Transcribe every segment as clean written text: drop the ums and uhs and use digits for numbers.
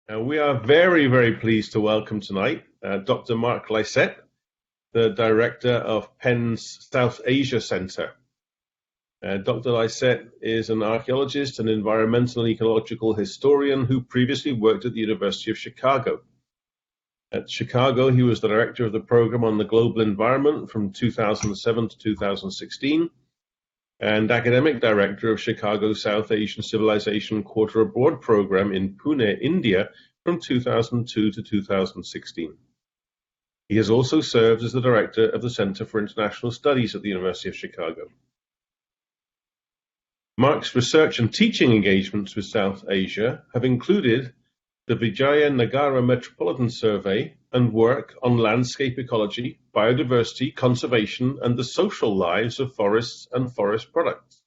We are very, very pleased to welcome tonight Dr. Mark Lysette, the director of Penn's South Asia Center. Dr. Lycett is an archaeologist and environmental and ecological historian who previously worked at the University of Chicago. At Chicago, he was the director of the program on the global environment from 2007 to 2016, and academic director of Chicago's South Asian Civilization Quarter Abroad program in Pune, India, from 2002 to 2016. He has also served as the director of the Center for International Studies at the University of Chicago. Mark's research and teaching engagements with South Asia have included the Vijayanagara Metropolitan Survey and work on landscape ecology, biodiversity, conservation, and the social lives of forests and forest products.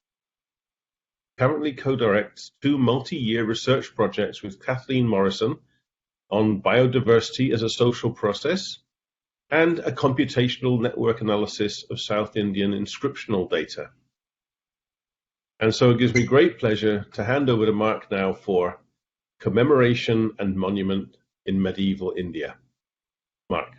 He currently co-directs two multi-year research projects with Kathleen Morrison on biodiversity as a social process and a computational network analysis of South Indian inscriptional data. And so it gives me great pleasure to hand over to Mark now for Commemoration and Monument in Medieval India. Mark.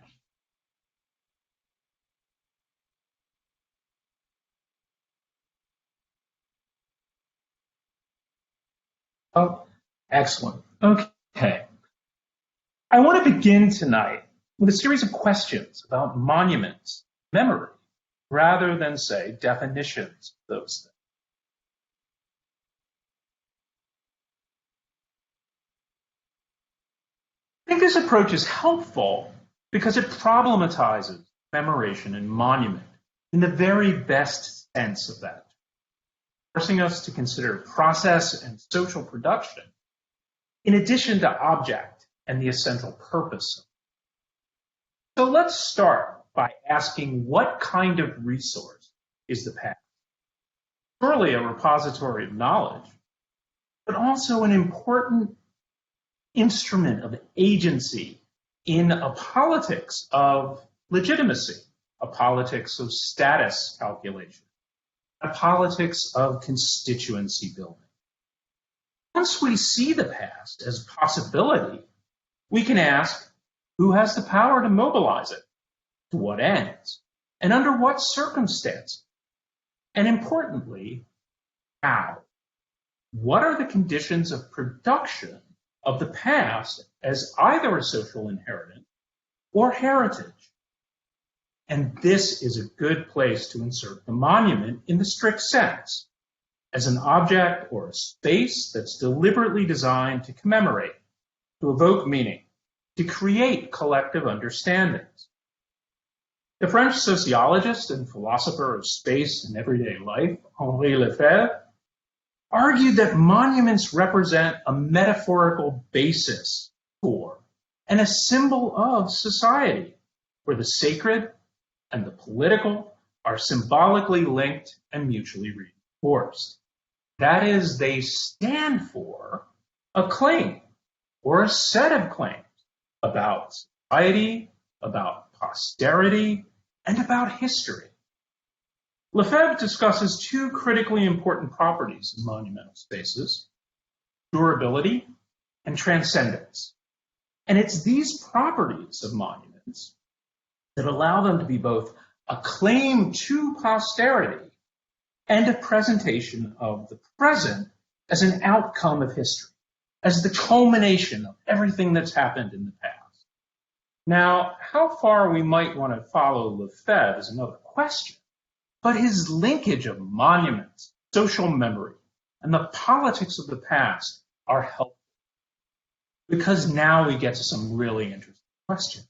Oh, excellent. Okay. I want to begin tonight with a series of questions about monuments, memory, rather than, say, definitions of those things. I think this approach is helpful because it problematizes commemoration and monument in the very best sense of that, forcing us to consider process and social production in addition to object and the essential purpose. So let's start by asking what kind of resource is the past? Surely a repository of knowledge, but also an important instrument of agency in a politics of legitimacy, a politics of status calculation, a politics of constituency building. Once we see the past as possibility, we can ask, who has the power to mobilize it? To what ends? And under what circumstances? And importantly, how? What are the conditions of production of the past as either a social inheritance or heritage? And this is a good place to insert the monument in the strict sense, as an object or a space that's deliberately designed to commemorate, to evoke meaning, to create collective understandings. The French sociologist and philosopher of space and everyday life, Henri Lefebvre, argued that monuments represent a metaphorical basis for and a symbol of society, where the sacred and the political are symbolically linked and mutually reinforced. That is, they stand for a claim or a set of claims about society, about posterity, and about history. Lefebvre discusses two critically important properties in monumental spaces: durability and transcendence. And it's these properties of monuments that allow them to be both a claim to posterity and a presentation of the present as an outcome of history, as the culmination of everything that's happened in the past. Now, how far we might want to follow Lefebvre is another question. But his linkage of monuments, social memory, and the politics of the past are helpful, because now we get to some really interesting questions.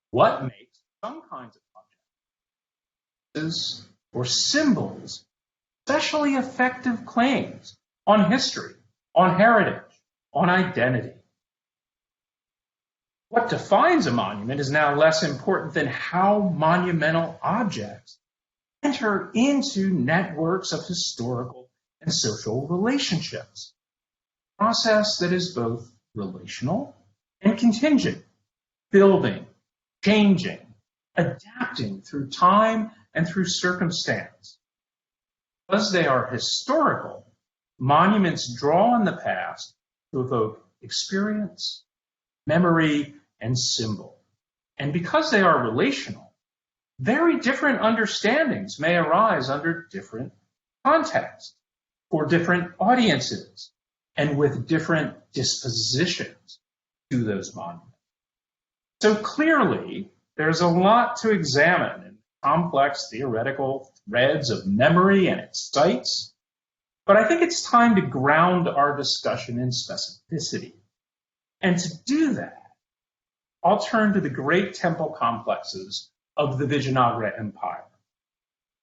What makes some kinds of objects or symbols especially effective claims on history, on heritage, on identity? What defines a monument is now less important than how monumental objects enter into networks of historical and social relationships, a process that is both relational and contingent, building, changing, adapting through time and through circumstance. Because they are historical, monuments draw on the past to evoke experience, memory, and symbol. And because they are relational, very different understandings may arise under different contexts, for different audiences, and with different dispositions to those monuments. So clearly, there's a lot to examine in complex theoretical threads of memory and its sites, but I think it's time to ground our discussion in specificity. And to do that, I'll turn to the great temple complexes of the Vijayanagara Empire.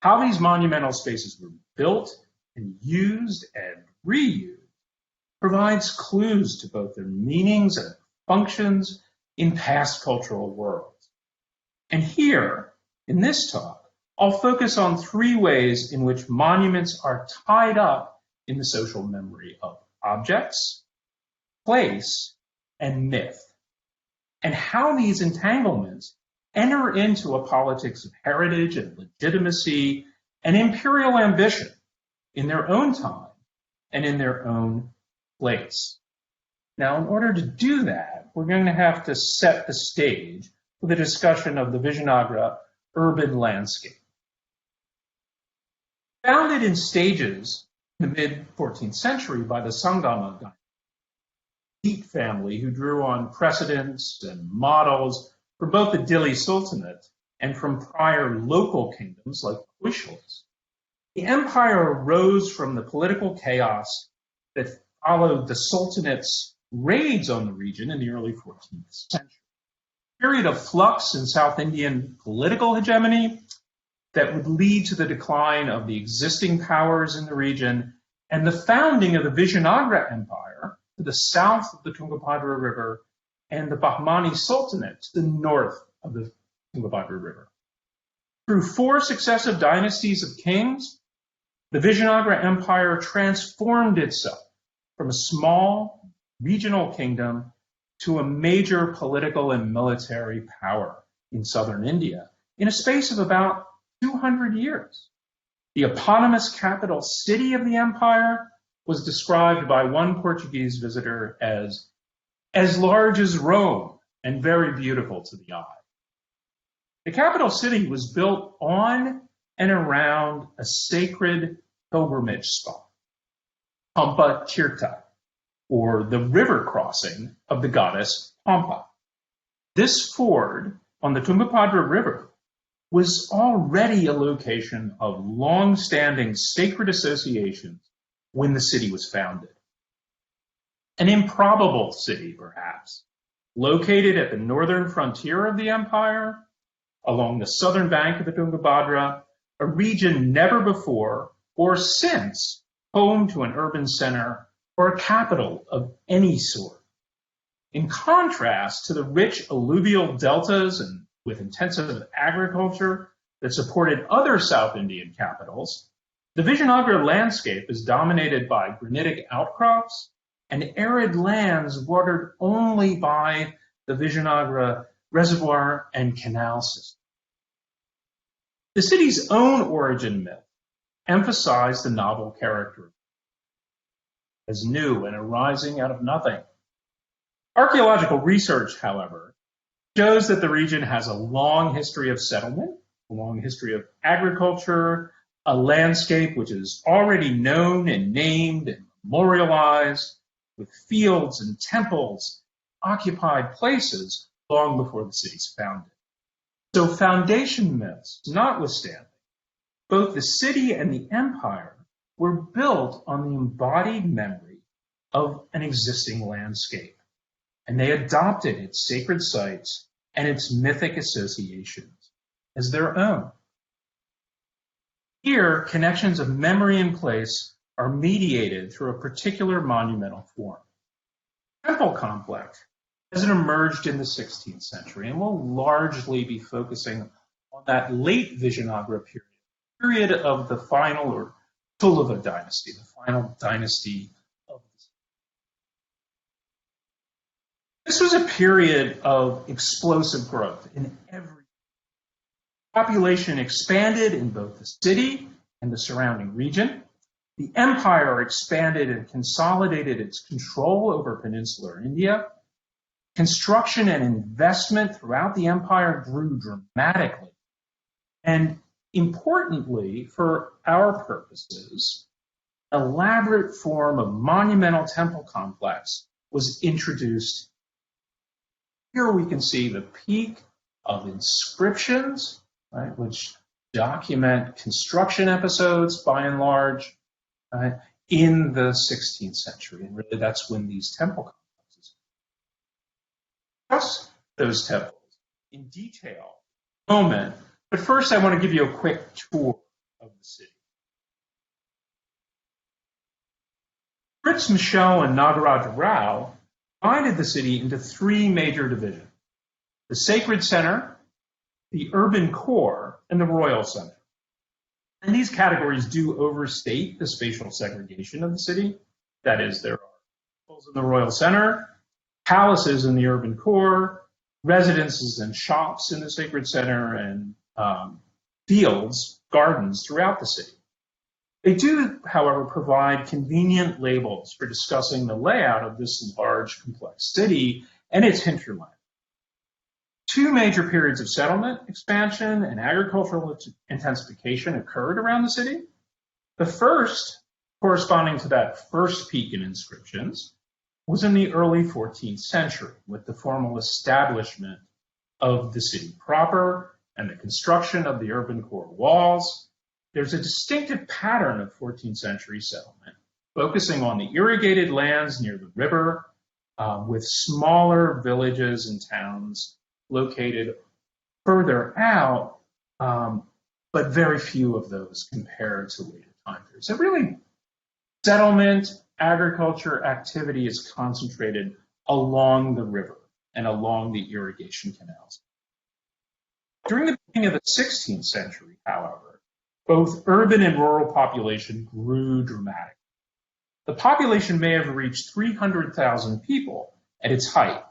How these monumental spaces were built and used and reused provides clues to both their meanings and functions in past cultural worlds. And here, in this talk, I'll focus on three ways in which monuments are tied up in the social memory of objects, place, and myth, and how these entanglements enter into a politics of heritage and legitimacy and imperial ambition in their own time and in their own place. Now, in order to do that, we're going to have to set the stage with a discussion of the Vijayanagara urban landscape. Founded in stages in the mid-14th century by the Sangama dynasty, elite family who drew on precedents and models from both the Delhi Sultanate and from prior local kingdoms like Hoysalas. The empire arose from the political chaos that followed the Sultanate's raids on the region in the early 14th century. A period of flux in South Indian political hegemony that would lead to the decline of the existing powers in the region and the founding of the Vijayanagara Empire to the south of the Tungabhadra River and the Bahmani Sultanate to the north of the Tungabhadra River. Through four successive dynasties of kings, the Vijayanagara Empire transformed itself from a small regional kingdom to a major political and military power in southern India in a space of about 200 years. The eponymous capital city of the empire was described by one Portuguese visitor as large as Rome and very beautiful to the eye. The capital city was built on and around a sacred pilgrimage spot, Pampa Tirtha, or the river crossing of the goddess Pampa. This ford on the Tungabhadra River was already a location of long-standing sacred associations when the city was founded. An improbable city, perhaps, located at the northern frontier of the empire, along the southern bank of the Tungabhadra, a region never before or since home to an urban center or a capital of any sort. In contrast to the rich alluvial deltas and with intensive agriculture that supported other South Indian capitals, the Vijayanagara landscape is dominated by granitic outcrops and arid lands watered only by the Vijayanagara reservoir and canal system. The city's own origin myth emphasized the novel character as new and arising out of nothing. Archaeological research, however, shows that the region has a long history of settlement, a long history of agriculture, a landscape which is already known and named and memorialized, with fields and temples, occupied places long before the city's founded. So foundation myths notwithstanding, both the city and the empire were built on the embodied memory of an existing landscape, and they adopted its sacred sites and its mythic associations as their own. Here, connections of memory and place are mediated through a particular monumental form. The temple complex hasn't emerged in the 16th century and will largely be focusing on that late Vijayanagara period of the final or Tulava dynasty, the final dynasty of the city. This was a period of explosive growth in every. Population expanded in both the city and the surrounding region. The empire expanded and consolidated its control over peninsular India. Construction and investment throughout the empire grew dramatically. And importantly, for our purposes, elaborate form of monumental temple complex was introduced. Here we can see the peak of inscriptions, right, which document construction episodes by and large in the 16th century. And really that's when these temple complexes. Discuss those temples in detail in a moment, but first I want to give you a quick tour of the city. Fritz Michel and Nagaraj Rao divided the city into three major divisions: the sacred center, the urban core, and the royal center. And these categories do overstate the spatial segregation of the city. That is, there are temples in the royal center, palaces in the urban core, residences and shops in the sacred center, and fields, gardens throughout the city. They do, however, provide convenient labels for discussing the layout of this large, complex city and its hinterland. Two major periods of settlement expansion and agricultural intensification occurred around the city. The first, corresponding to that first peak in inscriptions, was in the early 14th century with the formal establishment of the city proper and the construction of the urban core walls. There's a distinctive pattern of 14th century settlement, focusing on the irrigated lands near the river, with smaller villages and towns located further out, but very few of those compared to later time periods. So really, settlement, agriculture activity is concentrated along the river and along the irrigation canals. During the beginning of the 16th century, however, both urban and rural population grew dramatically. The population may have reached 300,000 people at its height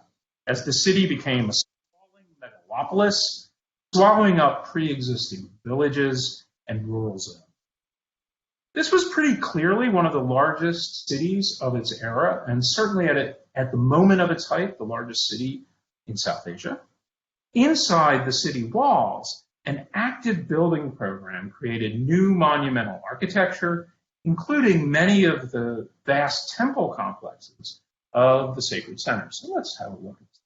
as the city became a sprawling megalopolis, swallowing up pre-existing villages and rural zones. This was pretty clearly one of the largest cities of its era, and certainly at the moment of its height, the largest city in South Asia. Inside the city walls, an active building program created new monumental architecture, including many of the vast temple complexes of the sacred center. So let's have a look at this.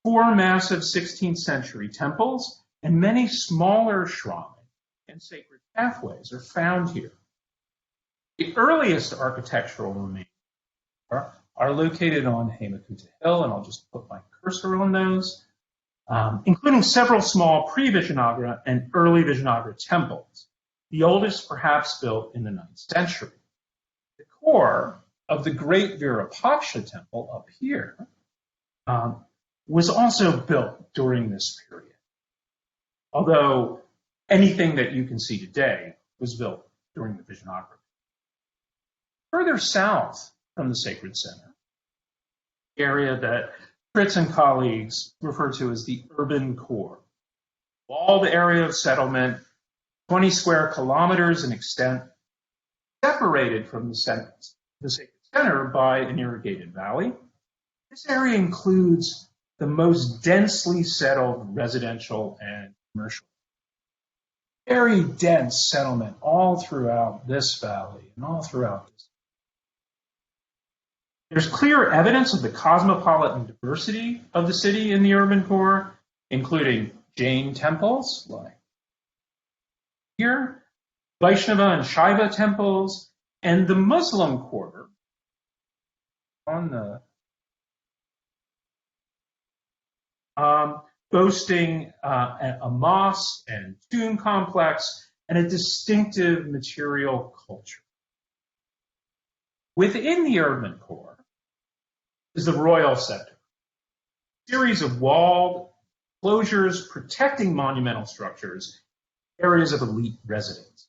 4 massive 16th century temples and many smaller shrines and sacred pathways are found here. The earliest architectural remains are located on Hemakuta Hill, and I'll just put my cursor on those. Including several small pre-Vijayanagara and early Vijayanagara temples, the oldest perhaps built in the 9th century. The core of the great Verapasha temple up here was also built during this period, although anything that you can see today was built during the Vijayanagara. Further south from the sacred center, the area that Fritz and colleagues refer to as the urban core. Walled area of settlement, 20 square kilometers in extent, separated from the sacred center by an irrigated valley. This area includes the most densely settled residential and commercial. Very dense settlement all throughout this valley and all throughout this. There's clear evidence of the cosmopolitan diversity of the city in the urban core, including Jain temples, like here, Vaishnava and Shaiva temples, and the Muslim quarter on the boasting a mosque and tomb complex and a distinctive material culture. Within the urban core is the royal center, a series of walled enclosures protecting monumental structures, areas of elite residence.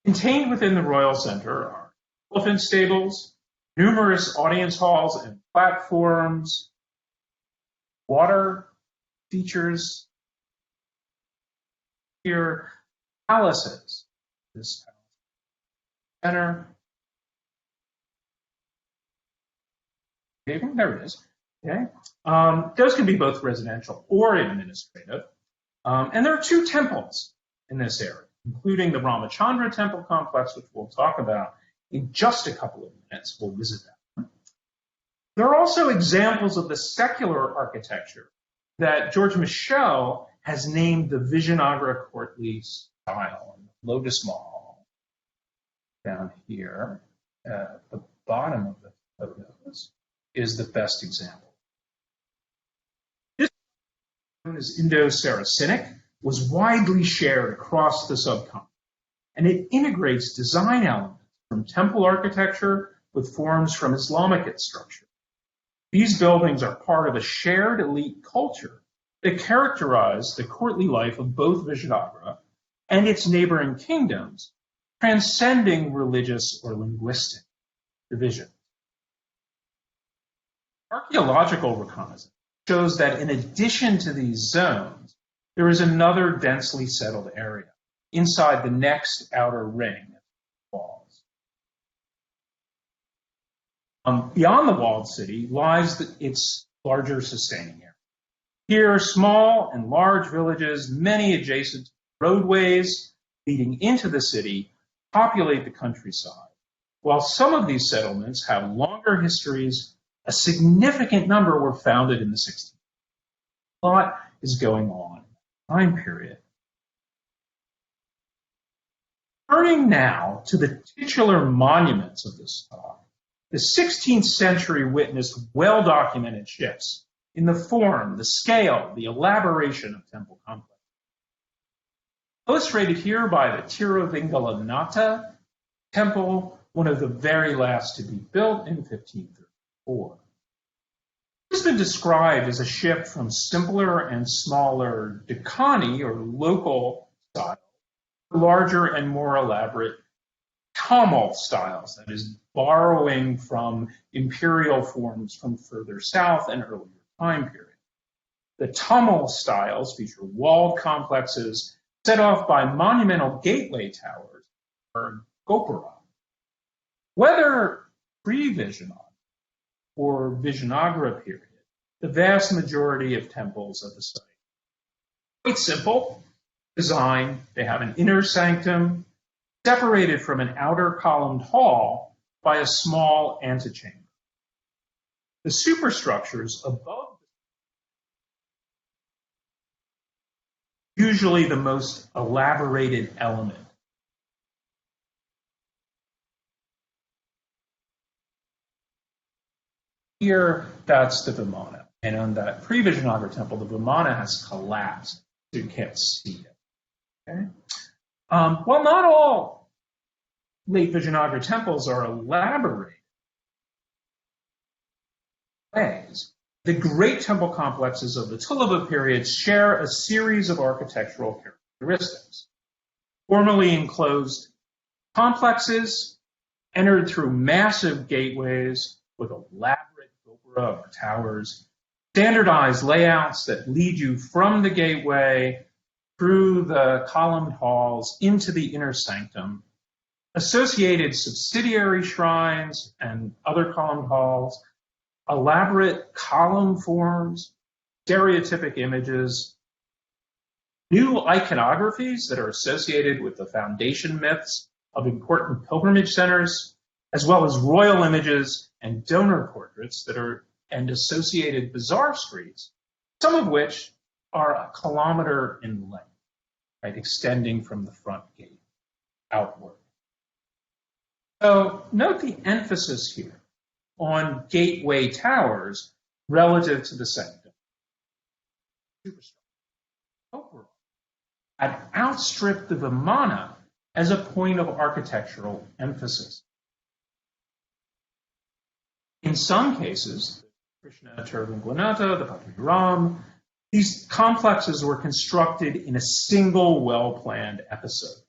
Contained within the royal center are elephant stables, numerous audience halls and platforms, water features here, palaces. This center. There it is. Okay. Those can be both residential or administrative. And there are two temples in this area, including the Ramachandra temple complex, which we'll talk about in just a couple of minutes. We'll visit that. There are also examples of the secular architecture that George Michel has named the Vijayanagara courtly style. Lotus Mahal, down here at the bottom of the photos, is the best example. This, known as Indo-Saracenic, was widely shared across the subcontinent, and it integrates design elements from temple architecture with forms from Islamic structure. These buildings are part of a shared elite culture that characterized the courtly life of both Vijayanagara and its neighboring kingdoms, transcending religious or linguistic division. Archaeological reconnaissance shows that in addition to these zones, there is another densely settled area inside the next outer ring of walls. Beyond the walled city lies its larger sustaining area. Here, small and large villages, many adjacent roadways leading into the city, populate the countryside. While some of these settlements have longer histories, a significant number were founded in the 16th. A lot is going on in that time period. Turning now to the titular monuments of this talk, the 16th century witnessed well-documented shifts in the form, the scale, the elaboration of temple complexes. Illustrated here by the Tira Vengala Nata temple, one of the very last to be built in 1534. It has been described as a shift from simpler and smaller Deccani, or local styles, to larger and more elaborate Tamil styles, that is, borrowing from imperial forms from further south and earlier time period. The Tamil styles feature walled complexes set off by monumental gateway towers, or gopura. Whether pre-Vijayanagara or Vijayanagara period, the vast majority of temples of the site quite simple design. They have an inner sanctum separated from an outer columned hall by a small antechamber. The superstructures above, usually the most elaborated element. Here, that's the Vimana. And on that pre-Vijayanagara temple, the Vimana has collapsed, so you can't see it. Okay? While not all late Vijayanagara temples are elaborate ways, the great temple complexes of the Tulaba period share a series of architectural characteristics. Formerly enclosed complexes entered through massive gateways with elaborate gopura or towers, standardized layouts that lead you from the gateway through the columned halls into the inner sanctum, associated subsidiary shrines and other columned halls, elaborate column forms, stereotypic images, new iconographies that are associated with the foundation myths of important pilgrimage centers, as well as royal images and donor portraits that are and associated bazaar streets, some of which are a kilometer in length, right, extending from the front gate outward. So note the emphasis here on gateway towers relative to the sanctum. Overall, I'd outstrip the Vimana as a point of architectural emphasis. In some cases, Krishna Temple, Nata, the Patri, these complexes were constructed in a single well-planned episode,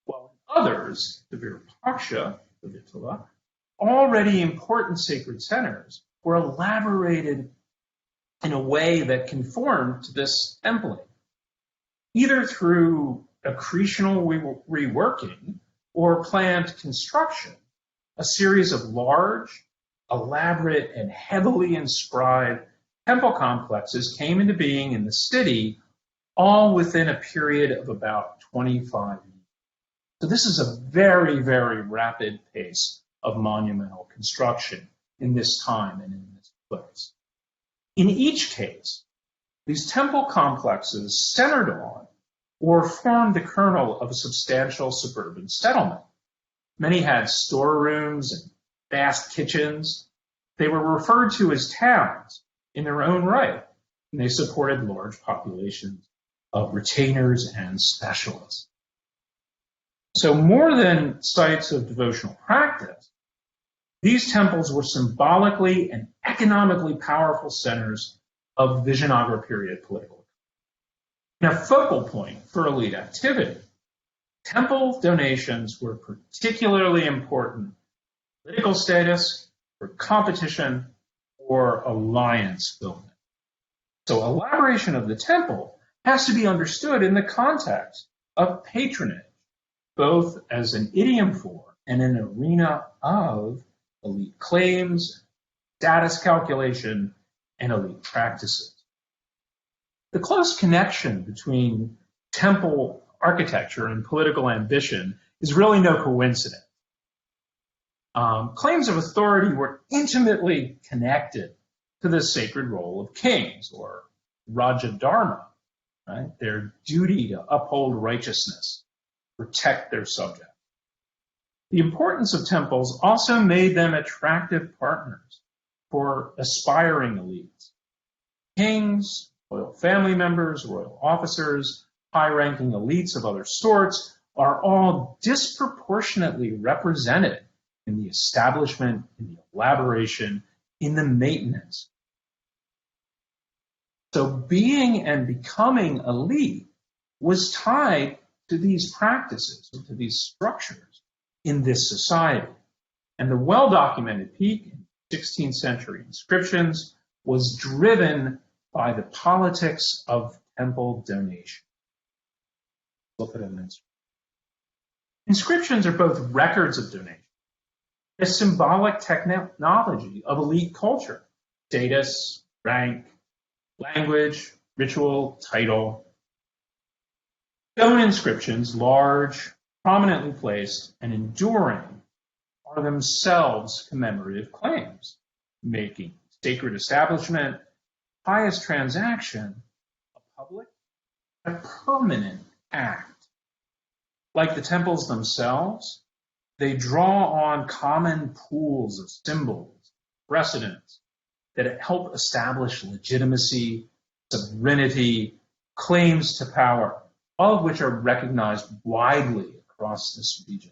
while in others, the Verapasha, the Vitala, already important sacred centers were elaborated in a way that conformed to this template, either through accretional reworking or planned construction, a series of large, elaborate, and heavily inscribed temple complexes came into being in the city, all within a period of about 25 years. So this is a very, very rapid pace of monumental construction in this time and in this place. In each case, these temple complexes centered on or formed the kernel of a substantial suburban settlement. Many had storerooms and vast kitchens. They were referred to as towns in their own right, and they supported large populations of retainers and specialists. So more than sites of devotional practice, these temples were symbolically and economically powerful centers of Vijayanagara period political economy. And a focal point for elite activity. Temple donations were particularly important for political status, for competition, or alliance building. So elaboration of the temple has to be understood in the context of patronage, both as an idiom for and an arena of elite claims, status calculation, and elite practices. The close connection between temple architecture and political ambition is really no coincidence. Claims of authority were intimately connected to the sacred role of kings, or Raja Dharma, right? Their duty to uphold righteousness, protect their subjects. The importance of temples also made them attractive partners for aspiring elites. Kings, royal family members, royal officers, high-ranking elites of other sorts are all disproportionately represented in the establishment, in the elaboration, in the maintenance. So being and becoming elite was tied to these practices, or to these structures in this society. And the well-documented peak in 16th century inscriptions was driven by the politics of temple donation. Look at an inscription. Inscriptions are both records of donation, a symbolic technology of elite culture, status, rank, language, ritual, title. Stone inscriptions, large, prominently placed, and enduring, are themselves commemorative claims, making sacred establishment, pious transaction, a public, a permanent act. Like the temples themselves, they draw on common pools of symbols, precedents, that help establish legitimacy, sovereignty, claims to power, all of which are recognized widely across this region.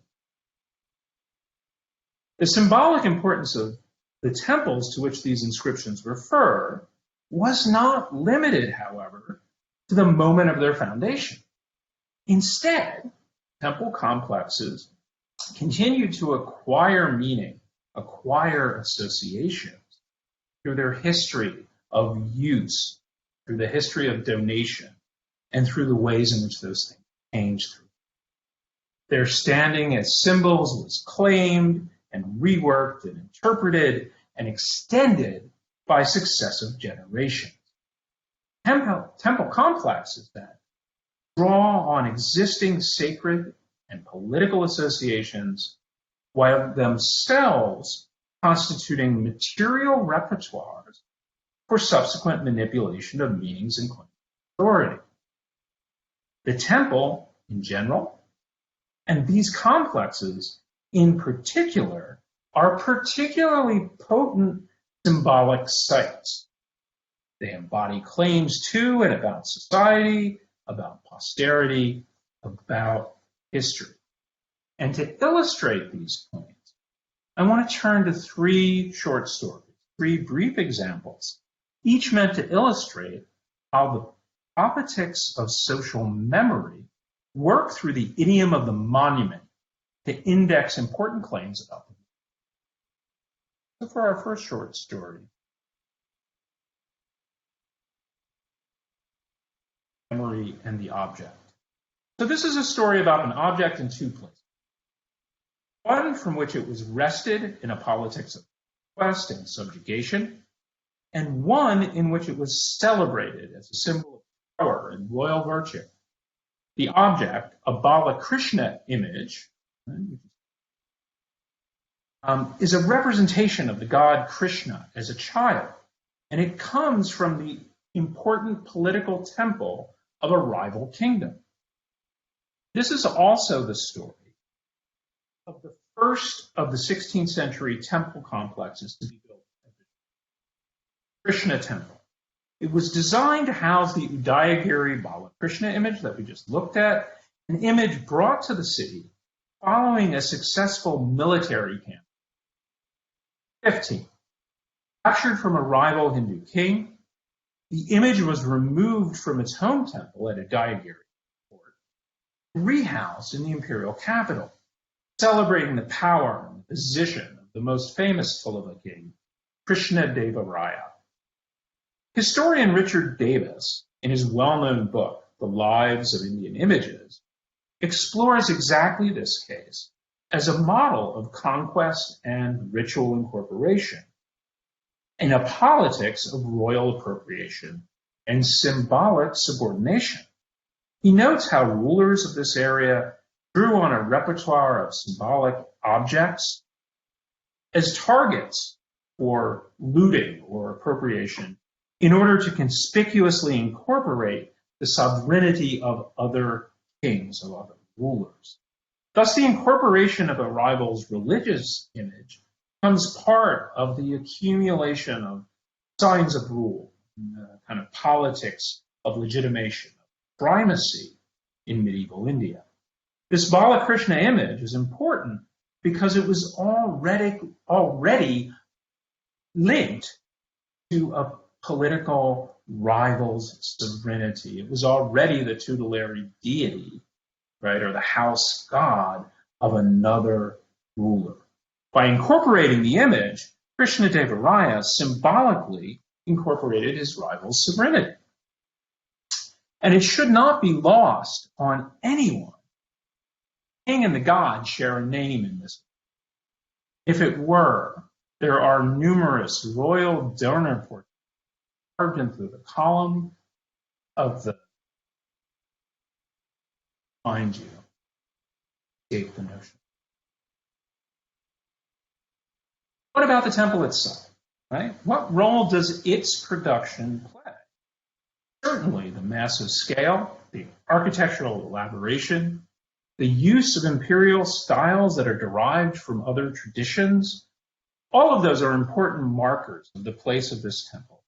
The symbolic importance of the temples to which these inscriptions refer was not limited, however, to the moment of their foundation. Instead, temple complexes continued to acquire meaning, acquire associations through their history of use, through the history of donation, and through the ways in which those things changed through. Their standing as symbols was claimed and reworked and interpreted and extended by successive generations. Temple complexes then draw on existing sacred and political associations while themselves constituting material repertoires for subsequent manipulation of meanings and claims of authority. The temple, in general, and these complexes, in particular, are particularly potent symbolic sites. They embody claims to and about society, about posterity, about history. And to illustrate these points, I want to turn to three short stories, three brief examples, each meant to illustrate how the politics of social memory work through the idiom of the monument to index important claims about them. So for our first short story, memory and the object. So this is a story about an object in two places. one from which it was wrested in a politics of conquest and subjugation, and one in which it was celebrated as a symbol of power and royal virtue. The object, a Balakrishna image, is a representation of the god Krishna as a child, and it comes from the important political temple of a rival kingdom. This is also the story of the first of the 16th century temple complexes to be built, Krishna Temple. It was designed to house the Udayagiri Balakrishna image that we just looked at, an image brought to the city following a successful military campaign. 15. Captured from a rival Hindu king, the image was removed from its home temple at Udayagiri fort, rehoused in the imperial capital, celebrating the power and the position of the most famous Tulava king, Krishna Deva Raya. Historian Richard Davis, in his well-known book, The Lives of Indian Images, explores exactly this case as a model of conquest and ritual incorporation in a politics of royal appropriation and symbolic subordination. He notes how rulers of this area drew on a repertoire of symbolic objects as targets for looting or appropriation in order to conspicuously incorporate the sovereignty of other kings, of other rulers. Thus, the incorporation of a rival's religious image becomes part of the accumulation of signs of rule, kind of politics of legitimation, of primacy in medieval India. This Balakrishna image is important because it was already linked to a political rival's sovereignty. It was already the tutelary deity, right, or the house god of another ruler. By incorporating the image, Krishna Deva Raya symbolically incorporated his rival's sovereignty. And it should not be lost on anyone. The king and the god share a name in this. If it were, there are numerous royal donor portraits carved into the column of the behind you. Escape the notion. What about the temple itself? Right? What role does its production play? Certainly the massive scale, the architectural elaboration, the use of imperial styles that are derived from other traditions, all of those are important markers of the place of this temple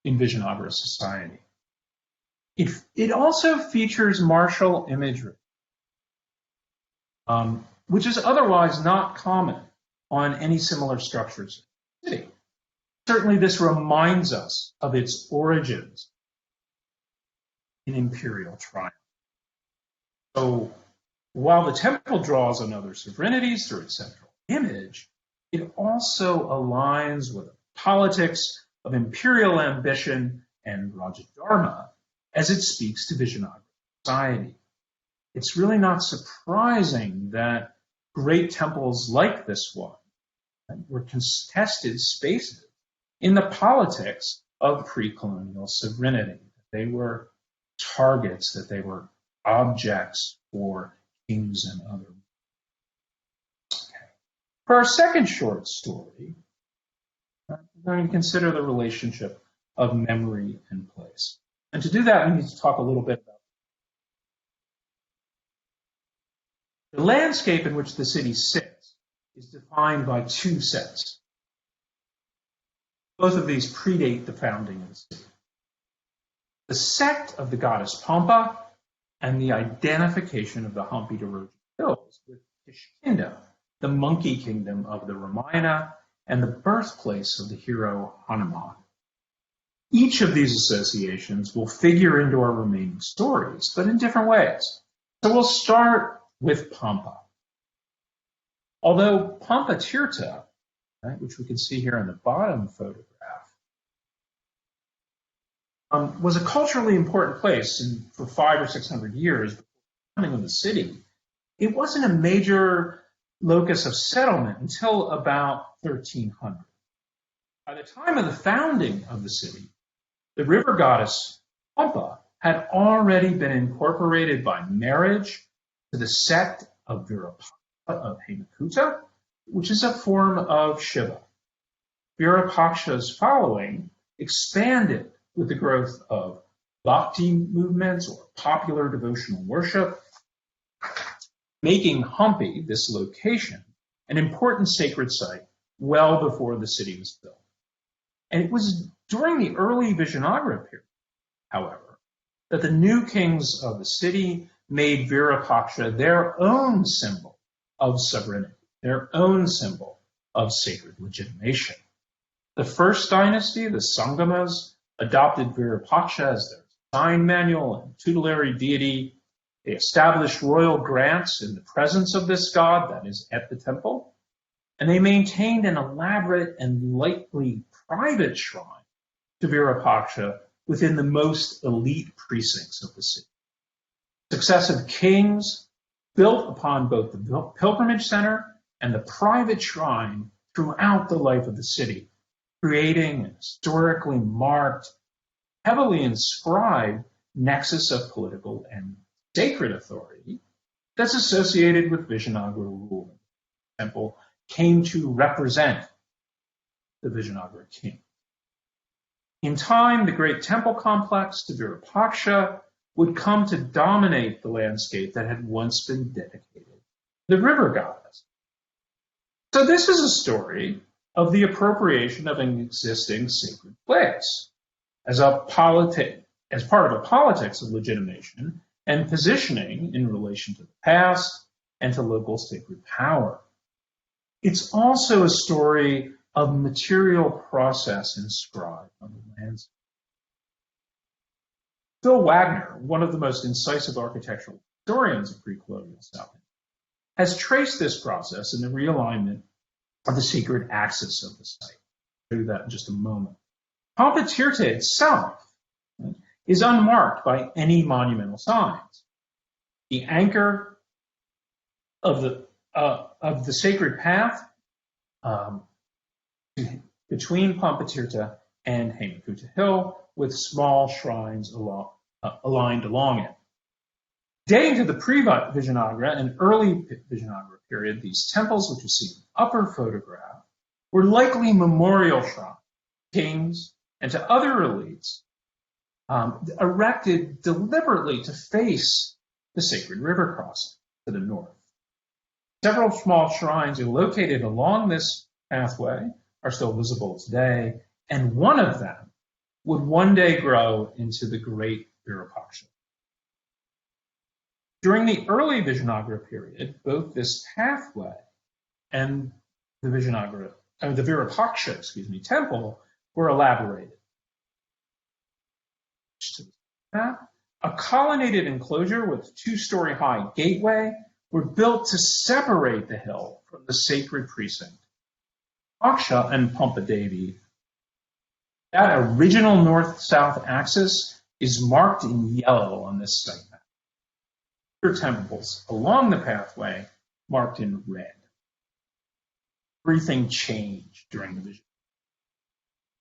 in Vijayanagara society. It also features martial imagery, which is otherwise not common on any similar structures in the city. Certainly this reminds us of its origins in imperial triumph. So while the temple draws on other sovereignties through its central image, it also aligns with politics of imperial ambition and Rajadharma as it speaks to Vijayanagara society. It's really not surprising that great temples like this one were contested spaces in the politics of pre-colonial sovereignty. They were targets, that they were objects for kings and others. Okay. For our second short story, we're going to consider the relationship of memory and place. And to do that, we need to talk a little bit about the landscape in which the city sits is defined by two sets. Both of these predate the founding of the city. The sect of the goddess Pampa and the identification of the Hampi-Daroja Hills with Kishkinda, the monkey kingdom of the Ramayana and the birthplace of the hero Hanuman. Each of these associations will figure into our remaining stories, but in different ways. So we'll start with Pampa. Although Pampa Tirta, right, which we can see here in the bottom photograph, was a culturally important place for 500 or 600 years before the founding of the city. It wasn't a major locus of settlement until about 1300. By the time of the founding of the city, the river goddess Pampa had already been incorporated by marriage to the sect of Verapasha of Hemakuta, which is a form of Shiva. Verapasha's following expanded with the growth of bhakti movements or popular devotional worship, making Hampi, this location, an important sacred site well before the city was built. And it was during the early Vijayanagara period, however, that the new kings of the city made Verapasha their own symbol of sovereignty, their own symbol of sacred legitimation. The first dynasty, the Sangamas, adopted Verapasha as their sign manual and tutelary deity. They established royal grants in the presence of this god, that is, at the temple, and they maintained an elaborate and likely private shrine to Verapasha within the most elite precincts of the city. Successive kings built upon both the pilgrimage center and the private shrine throughout the life of the city, creating an historically marked, heavily inscribed nexus of political and sacred authority that's associated with Vijayanagara rule. The temple came to represent the Vijayanagara king. In time, the great temple complex to Verapasha would come to dominate the landscape that had once been dedicated to the river goddess. So this is a story of the appropriation of an existing sacred place as part of a politics of legitimation and positioning in relation to the past and to local sacred power. It's also a story of material process inscribed on the landscape. Phil Wagner, one of the most incisive architectural historians of pre-colonial South India, has traced this process in the realignment of the sacred axis of the site. I'll do that in just a moment. Pampa Tirtha itself is unmarked by any monumental signs. The anchor of the sacred path between Pampa Tirtha and Hemakuta Hill, with small shrines aligned along it. Dating to the pre-Vijayanagara and early Vijayanagara period, these temples, which you see in the upper photograph, were likely memorial shrines, kings, and to other elites, erected deliberately to face the sacred river crossing to the north. Several small shrines located along this pathway are still visible today, and one of them would one day grow into the great Verapasha. During the early Vijayanagara period, both this pathway and the Verapasha, temple were elaborated. A colonnaded enclosure with a two-story high gateway were built to separate the hill from the sacred precinct. Aksha and Pampa Devi. That original north-south axis is marked in yellow on this site map. Other temples along the pathway marked in red. Everything changed during the vision.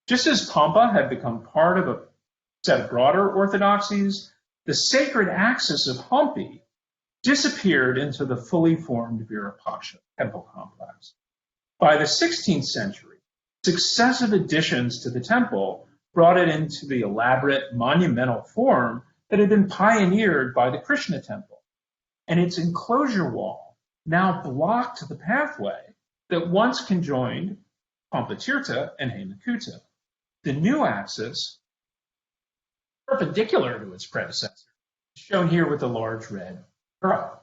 Just as Pampa had become part of a set of broader orthodoxies, the sacred axis of Hampi disappeared into the fully formed Verapasha temple complex. By the 16th century, successive additions to the temple brought it into the elaborate monumental form that had been pioneered by the Krishna Temple, and its enclosure wall now blocked the pathway that once conjoined Pampa Tirtha and Hemakuta. The new axis, perpendicular to its predecessor, is shown here with a large red arrow.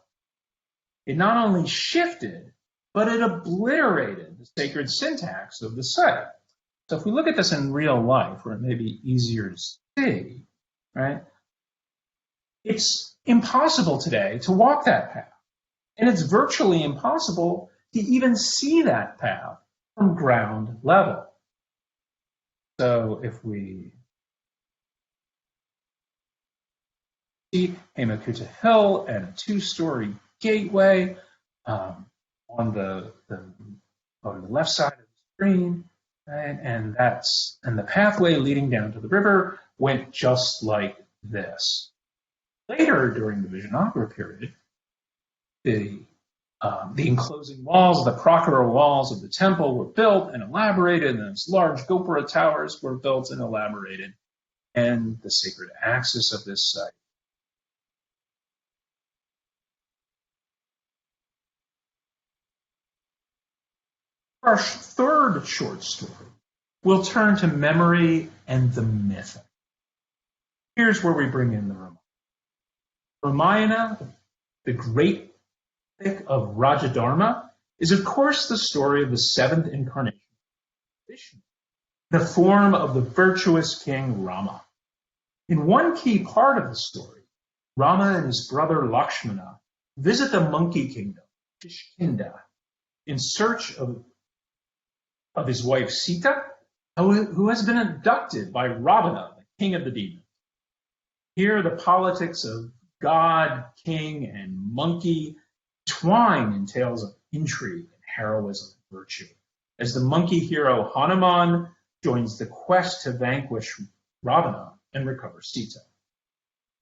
It not only shifted, but it obliterated the sacred syntax of the site. So if we look at this in real life, where it may be easier to see, right? It's impossible today to walk that path. And it's virtually impossible to even see that path from ground level. So if we see Hemakuta Hill and a two-story gateway, on the left side of the screen, right? And the pathway leading down to the river went just like this. Later, during the Vijayanagara period, the enclosing walls, the procedural walls of the temple were built and elaborated, and those large gopura towers were built and elaborated, and the sacred axis of this site. Our third short story, we'll turn to memory and the mythic. Here's where we bring in the Ramayana. Ramayana, the great epic of Rajadharma, is of course the story of the seventh incarnation of Vishnu, the form of the virtuous king Rama. In one key part of the story, Rama and his brother Lakshmana visit the monkey kingdom, Kishkinda, in search of his wife Sita, who has been abducted by Ravana, the king of the demons. Here, the politics of God, king, and monkey twine in tales of intrigue and heroism and virtue, as the monkey hero Hanuman joins the quest to vanquish Ravana and recover Sita.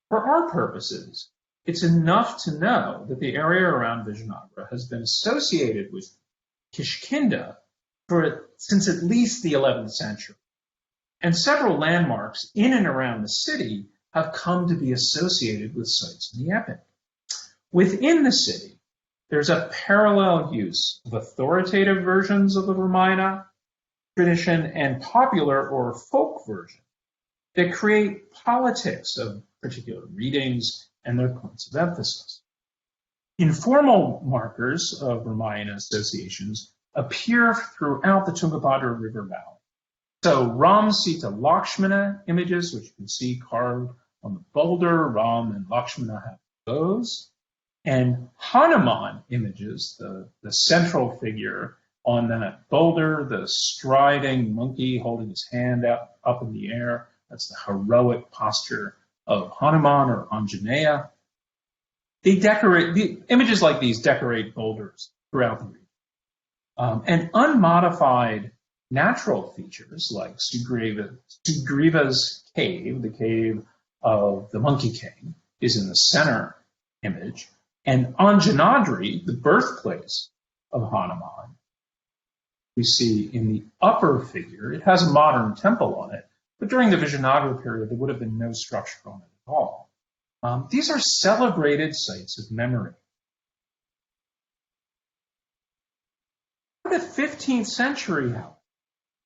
For our purposes, it's enough to know that the area around Vijayanagara has been associated with Kishkinda since at least the 11th century. And several landmarks in and around the city have come to be associated with sites in the epic. Within the city, there's a parallel use of authoritative versions of the Ramayana tradition and popular or folk versions that create politics of particular readings and their points of emphasis. Informal markers of Ramayana associations appear throughout the Tungabhadra River valley. So Ram, Sita, Lakshmana images, which you can see carved on the boulder, Ram and Lakshmana have bows, and Hanuman images, the central figure on that boulder, the striding monkey holding his hand up in the air. That's the heroic posture of Hanuman or Anjaneya. Images like these decorate boulders throughout the region. And unmodified natural features like Sugriva's cave, the cave of the Monkey King, is in the center image. And Anjanadri, the birthplace of Hanuman, we see in the upper figure. It has a modern temple on it, but during the Vijayanagara period, there would have been no structure on it at all. These are celebrated sites of memory. In the 15th century, however,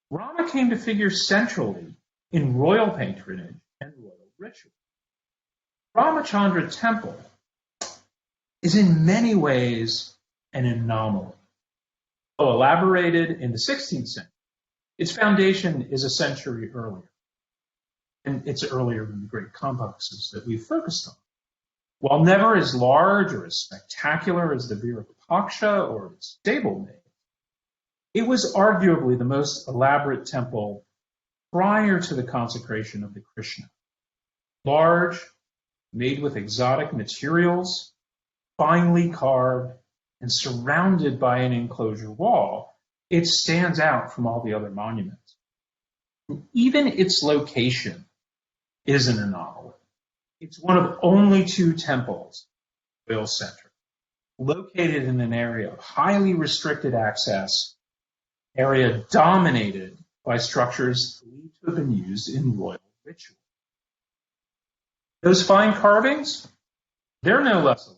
Rama came to figure centrally in royal patronage and royal ritual. Ramachandra Temple is in many ways an anomaly. Though elaborated in the 16th century, its foundation is a century earlier. And it's earlier than the great complexes that we've focused on. While never as large or as spectacular as the Verapasha or its stablemate, it was arguably the most elaborate temple prior to the consecration of the Krishna. Large, made with exotic materials, finely carved, and surrounded by an enclosure wall, it stands out from all the other monuments. And even its location is an anomaly. It's one of only two temples in the royal center, located in an area of highly restricted access, area dominated by structures believed to have been used in royal ritual. Those fine carvings, they're no less.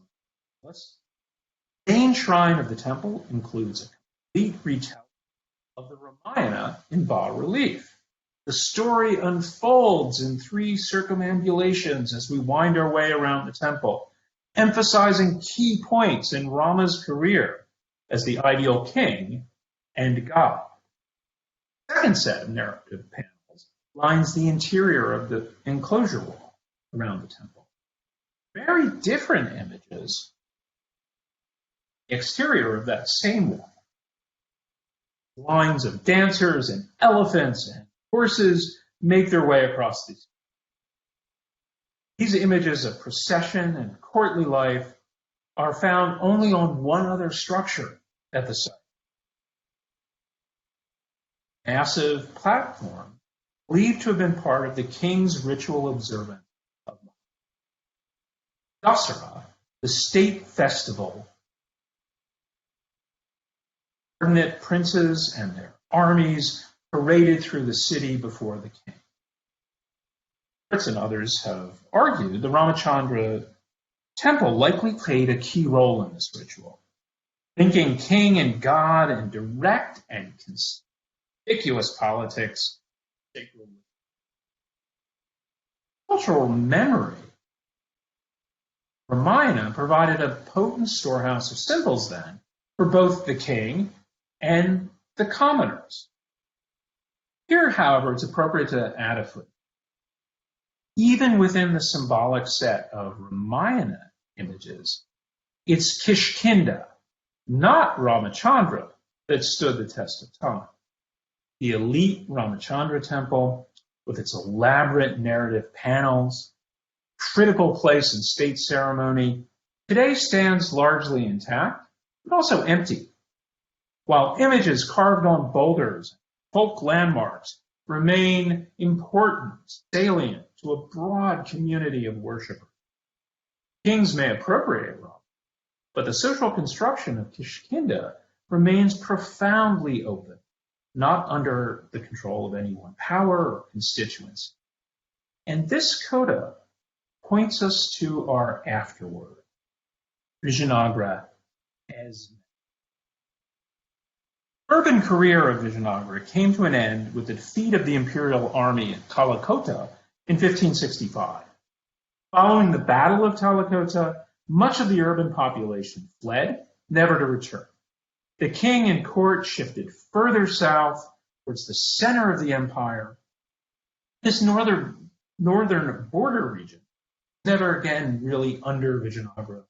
The main shrine of the temple includes a complete retelling of the Ramayana in bas-relief. The story unfolds in 3 circumambulations as we wind our way around the temple, emphasizing key points in Rama's career as the ideal king and God. The second set of narrative panels lines the interior of the enclosure wall around the temple. Very different images, the exterior of that same wall. Lines of dancers and elephants and horses make their way across these. These images of procession and courtly life are found only on one other structure at the site. Massive platform believed to have been part of the king's ritual observance of Dasara, the state festival. Subordinate princes and their armies paraded through the city before the king. Critics and others have argued the Ramachandra Temple likely played a key role in this ritual, linking king and god in direct and conspicuous politics. Cultural memory. Ramayana provided a potent storehouse of symbols then for both the king and the commoners. Here, however, it's appropriate to add a footnote. Even within the symbolic set of Ramayana images, it's Kishkinda, not Ramachandra, that stood the test of time. The elite Ramachandra temple, with its elaborate narrative panels, critical place in state ceremony, today stands largely intact, but also empty, while images carved on boulders, folk landmarks, remain important, salient to a broad community of worshippers. Kings may appropriate Rama, but the social construction of Kishkinda remains profoundly open, not under the control of any one power or constituency. And this coda points us to our afterword, Vijayanagara as urban career of Vijayanagara came to an end with the defeat of the imperial army at Talakota in 1565. Following the Battle of Talakota, much of the urban population fled, never to return. The king and court shifted further south towards the center of the empire. This northern border region never again really under Vijayanagara.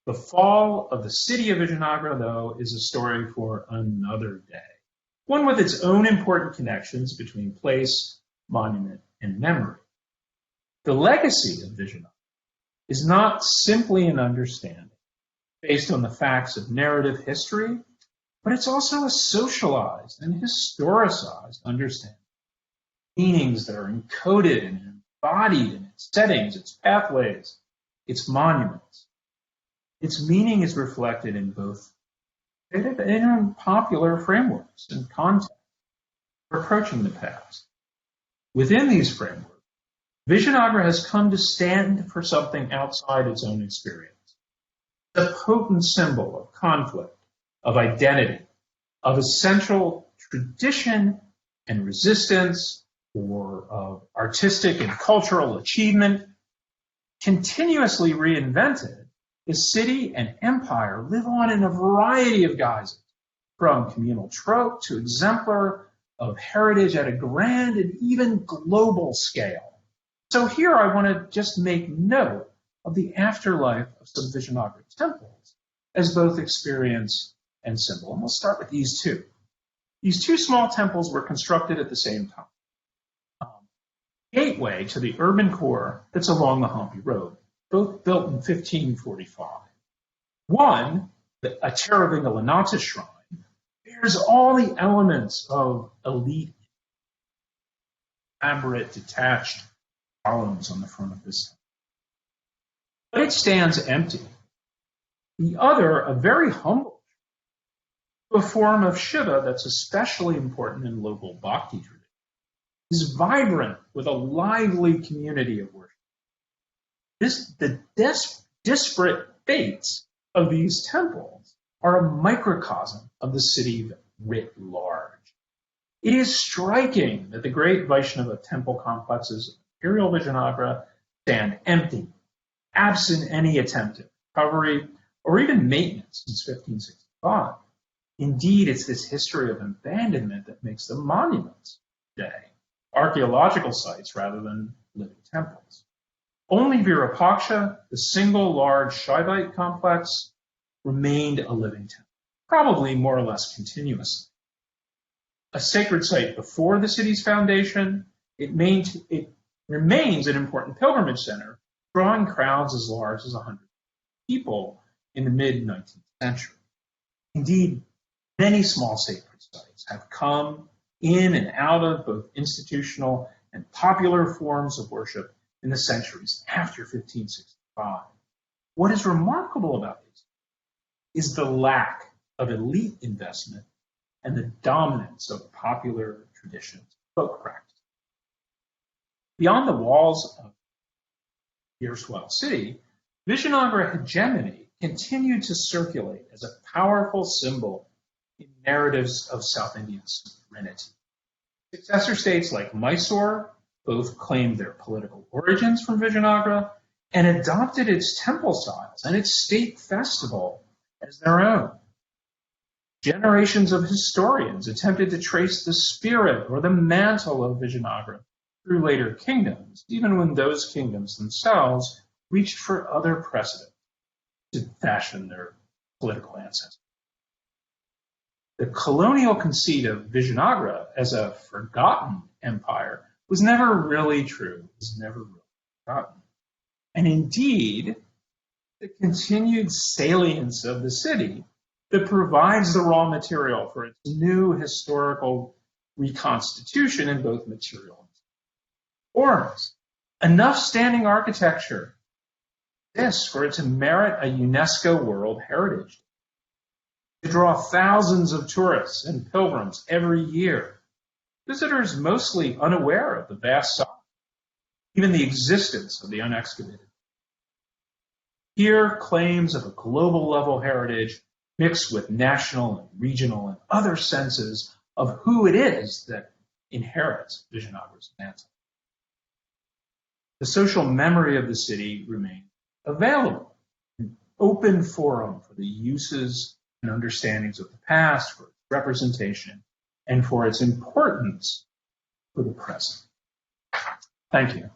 The fall of the city of Vijayanagara, though, is a story for another day, one with its own important connections between place, monument, and memory. The legacy of Vijayanagara is not simply an understanding based on the facts of narrative history, but it's also a socialized and historicized understanding. Meanings that are encoded and embodied in its settings, its pathways, its monuments. Its meaning is reflected in both creative and popular frameworks and context for approaching the past. Within these frameworks, Vijayanagara has come to stand for something outside its own experience. The potent symbol of conflict, of identity, of essential tradition and resistance, or of artistic and cultural achievement, continuously reinvented. The city and empire live on in a variety of guises, from communal trope to exemplar of heritage at a grand and even global scale. So here I want to just make note of the afterlife of some Vijayanagara temples as both experience and symbol. And we'll start with these two. These two small temples were constructed at the same time. Gateway to the urban core that's along the Hampi Road, both built in 1545. One, a Tira Vengala Nata shrine, bears all the elements of elite, elaborate, detached columns on the front of this temple. But it stands empty. The other, a very humble, a form of Shiva that's especially important in local bhakti tradition, is vibrant with a lively community of worship. The disparate fates of these temples are a microcosm of the city writ large. It is striking that the great Vaishnava temple complexes of Imperial Vijayanagara stand empty, absent any attempt at recovery or even maintenance since 1565. Indeed, it's this history of abandonment that makes them monuments today, archaeological sites rather than living temples. Only Verapasha, the single large Shaivite complex, remained a living temple, probably more or less continuously. A sacred site before the city's foundation, it remains an important pilgrimage center, drawing crowds as large as 100 people in the mid-19th century. Indeed, many small sacred sites have come in and out of both institutional and popular forms of worship in the centuries after 1565. What is remarkable about these is the lack of elite investment and the dominance of popular traditions, folk practice. Beyond the walls of the erstwhile city, Vijayanagara hegemony continued to circulate as a powerful symbol in narratives of South Indian sovereignty. Successor states like Mysore both claimed their political origins from Vijayanagara and adopted its temple styles and its state festival as their own. Generations of historians attempted to trace the spirit or the mantle of Vijayanagara through later kingdoms, even when those kingdoms themselves reached for other precedents to fashion their political ancestors. The colonial conceit of Vijayanagara as a forgotten empire was never really true, it was never really forgotten. And indeed, the continued salience of the city that provides the raw material for its new historical reconstitution in both material and forms. Enough standing architecture exists for it to merit a UNESCO World Heritage. To draw thousands of tourists and pilgrims every year, visitors mostly unaware of the vast size, even the existence of the unexcavated. Here, claims of a global level heritage mixed with national and regional and other senses of who it is that inherits Vijayanagara's mantle. The social memory of the city remains available, an open forum for the uses and understandings of the past, for its representation, and for its importance for the present. Thank you.